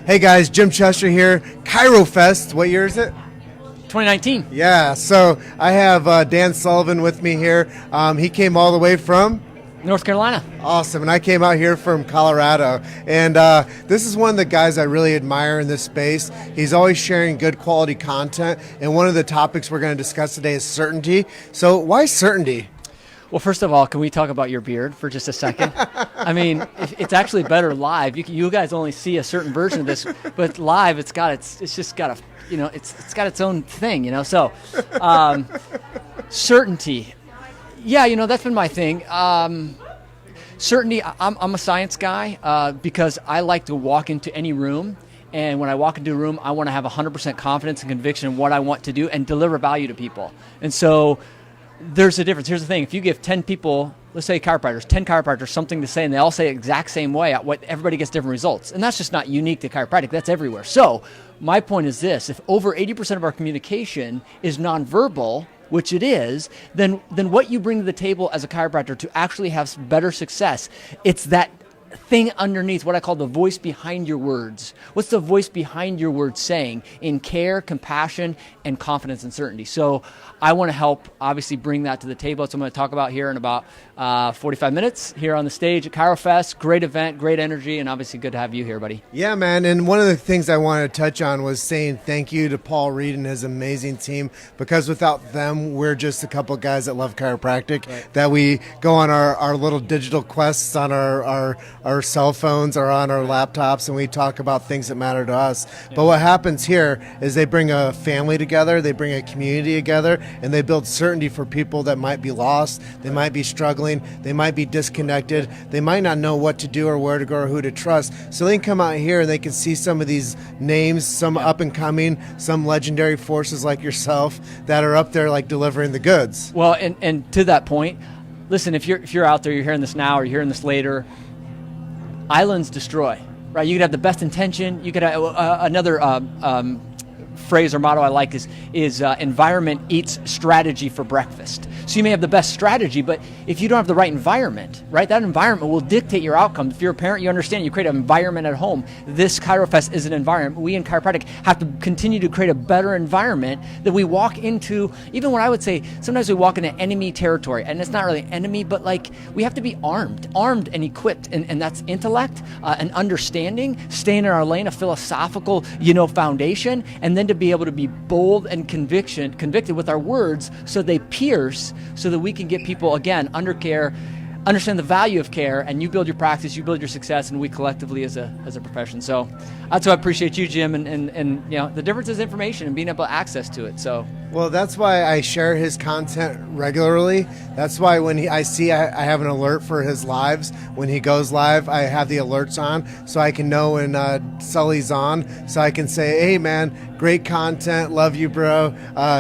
Hey guys, Jim Chester here. Chiro Fest. What year is it? 2019. Yeah, so I have Dan Sullivan with me here. He came all the way from North Carolina. Awesome, and I came out here from Colorado. And this is one of the guys I really admire in this space. He's always sharing good quality content, and one of the topics we're going to discuss today is certainty. So why certainty? Well, first of all, can we talk about your beard for just a second? I mean, it's actually better live. You guys only see a certain version of this, but live, it's got its own thing, So, certainty. Yeah, that's been my thing. Certainty. I'm a science guy because I like to walk into any room. And when I walk into a room, I want to have 100% confidence and conviction in what I want to do and deliver value to people. And so there's a difference. Here's the thing. If you give 10 people, let's say 10 chiropractors something to say, and they all say the exact same way, everybody gets different results. And that's just not unique to chiropractic. That's everywhere. So my point is this. If over 80% of our communication is nonverbal, which it is, then what you bring to the table as a chiropractor to actually have better success, it's that thing underneath, what I call the voice behind your words. What's the voice behind your words saying in care, compassion, and confidence and certainty? So I want to help, obviously, bring that to the table. That's what I'm going to talk about here in about 45 minutes here on the stage at Chiro Fest. Great event, great energy, and obviously good to have you here, buddy. Yeah, man, and one of the things I wanted to touch on was saying thank you to Paul Reed and his amazing team, because without them, we're just a couple guys that love chiropractic, right, that we go on our little digital quests on our cell phones or on our laptops, and we talk about things that matter to us. Yeah. But what happens here is they bring a family together, they bring a community together, and they build certainty for people that might be lost, they might be struggling, they might be disconnected, they might not know what to do or where to go or who to trust. So they can come out here and they can see some of these names, some up and coming, some legendary forces like yourself that are up there like delivering the goods. Well, and to that point, listen, if you're out there, you're hearing this now or you're hearing this later, islands destroy, right? You could have the best intention. You could have another phrase or motto I like is environment eats strategy for breakfast. So you may have the best strategy, but if you don't have the right environment, right, that environment will dictate your outcome. If you're a parent, you understand, you create an environment at home. This Chiro Fest is an environment. We in chiropractic have to continue to create a better environment that we walk into. Even when I would say, sometimes we walk into enemy territory, and it's not really enemy, but like we have to be armed and equipped, and that's intellect and understanding, staying in our lane, a philosophical, foundation, and then to be able to be bold and convicted with our words so they pierce, so that we can get people, again, under care, understand the value of care, and you build your practice, you build your success, and we collectively as a profession. So that's why I appreciate you, Jim, and the difference is information and being able to access to it. So well, that's why I share his content regularly. That's why when I have an alert for his lives. When he goes live, I have the alerts on so I can know when Sully's on, so I can say, hey man, great content, love you bro,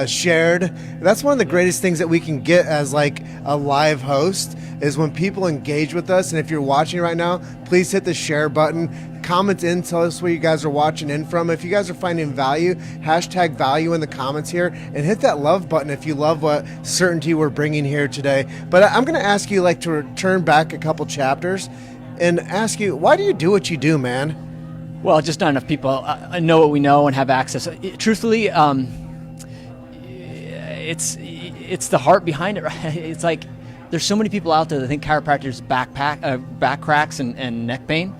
shared. That's one of the greatest things that we can get as like a live host, is when people engage with us. And if you're watching right now, please hit the share button. Comment in, tell us where you guys are watching in from. If you guys are finding value, hashtag value in the comments here, and hit that love button if you love what certainty we're bringing here today. But I'm going to ask you to return back a couple chapters and ask you, why do you do what you do, man? Well, just not enough people know what we know and have access. Truthfully, it's the heart behind it, right? It's like there's so many people out there that think chiropractors back cracks and neck pain.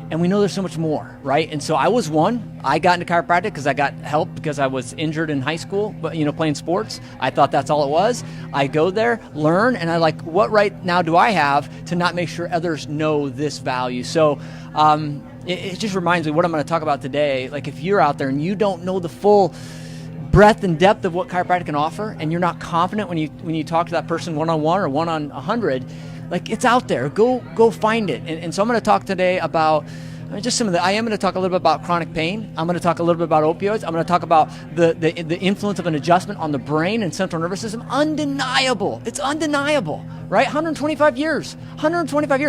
And we know there's so much more, right? And so I was one. I got into chiropractic because I got help because I was injured in high school, but playing sports. I thought that's all it was. I go there, learn, and I like, what right now do I have to not make sure others know this value? So it just reminds me what I'm going to talk about today. Like if you're out there and you don't know the full breadth and depth of what chiropractic can offer, and you're not confident when you talk to that person one-on-one or one-on-100, like it's out there. Go find it. And so I'm going to talk today about just some of I am going to talk a little bit about chronic pain. I'm going to talk a little bit about opioids. I'm going to talk about the influence of an adjustment on the brain and central nervous system. Undeniable. It's undeniable, right? 125 years.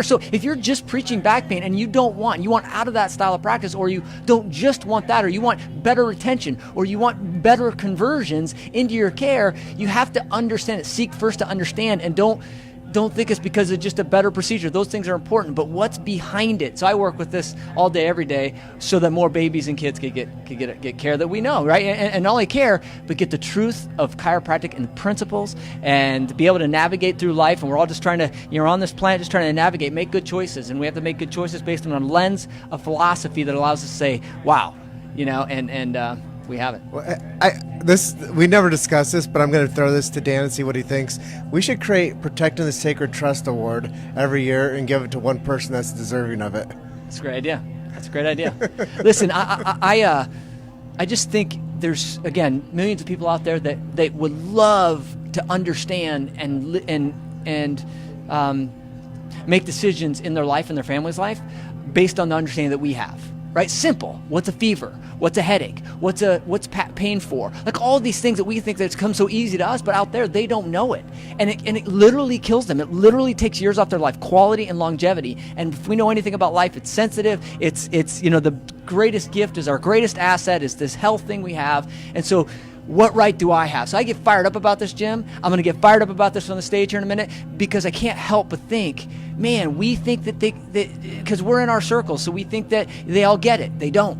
So if you're just preaching back pain and you want out of that style of practice, or you don't just want that, or you want better retention, or you want better conversions into your care, you have to understand it. Seek first to understand, and don't don't think it's because it's just a better procedure. Those things are important, but what's behind it? So I work with this all day, every day, so that more babies and kids could get care that we know, right? And not only care, but get the truth of chiropractic and the principles, and be able to navigate through life. And we're all just trying to, on this planet, just trying to navigate, make good choices, and we have to make good choices based on a lens of philosophy that allows us to say, wow, and we haven't. Well, we never discussed this, but I'm going to throw this to Dan and see what he thinks. We should create Protecting the Sacred Trust Award every year and give it to one person that's deserving of it. That's a great idea. Listen, I just think there's, again, millions of people out there that they would love to understand and make decisions in their life and their family's life based on the understanding that we have. Right? Simple. What's a fever? What's a headache? What's pain for? Like all these things that we think that's come so easy to us, but out there they don't know it, and it literally kills them. It literally takes years off their life, quality and longevity. And if we know anything about life, it's sensitive. It's the greatest gift is our greatest asset is this health thing we have, and so. What right do I have? So I get fired up about this, Jim. I'm going to get fired up about this on the stage here in a minute because I can't help but think, man, we think that because we're in our circles, so we think that they all get it. They don't,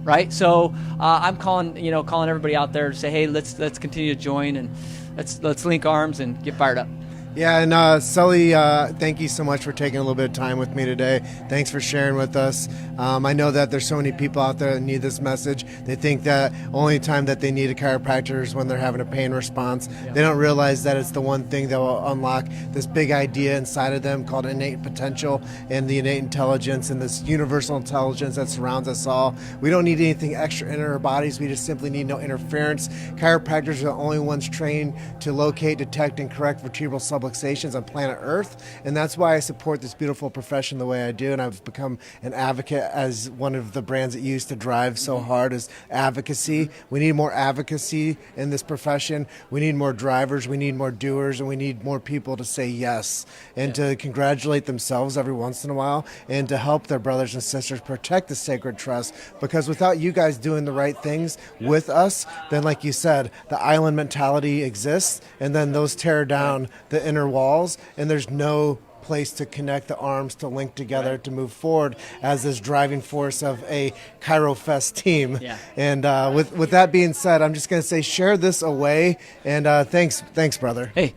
right? So I'm calling everybody out there to say, hey, let's continue to join and let's link arms and get fired up. Yeah, and Sully, thank you so much for taking a little bit of time with me today. Thanks for sharing with us. I know that there's so many people out there that need this message. They think that only time that they need a chiropractor is when they're having a pain response. Yeah. They don't realize that it's the one thing that will unlock this big idea inside of them called innate potential and the innate intelligence and this universal intelligence that surrounds us all. We don't need anything extra in our bodies. We just simply need no interference. Chiropractors are the only ones trained to locate, detect, and correct vertebral subluxations on planet Earth, and that's why I support this beautiful profession the way I do, and I've become an advocate as one of the brands that used to drive so hard is advocacy. We need more advocacy in this profession. We need more drivers, we need more doers, and we need more people to say yes and to congratulate themselves every once in a while and to help their brothers and sisters protect the sacred trust, because without you guys doing the right things with us, then like you said, the island mentality exists, and then those tear down the inner walls, and there's no place to connect the arms to link together to move forward as this driving force of a ChiroFest team. Yeah. And with that being said, I'm just going to say share this away, and thanks brother. Hey,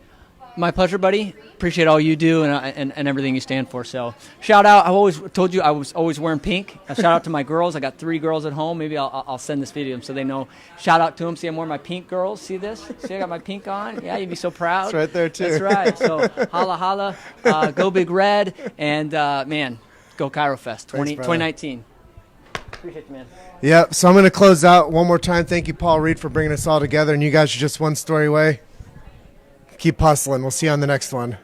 my pleasure, buddy. Appreciate all you do and everything you stand for. So shout out. I've always told you I was always wearing pink. Shout out to my girls. I got 3 girls at home. Maybe I'll send this video to them so they know. Shout out to them. See, I'm wearing my pink girls. See this? See, I got my pink on. Yeah, you'd be so proud. It's right there too. That's right. So holla holla, go Big Red, and man, go ChiroFest 2019. Appreciate you, man. Yep. So I'm going to close out one more time. Thank you, Paul Reed, for bringing us all together, and you guys are just one story away. Keep hustling. We'll see you on the next one.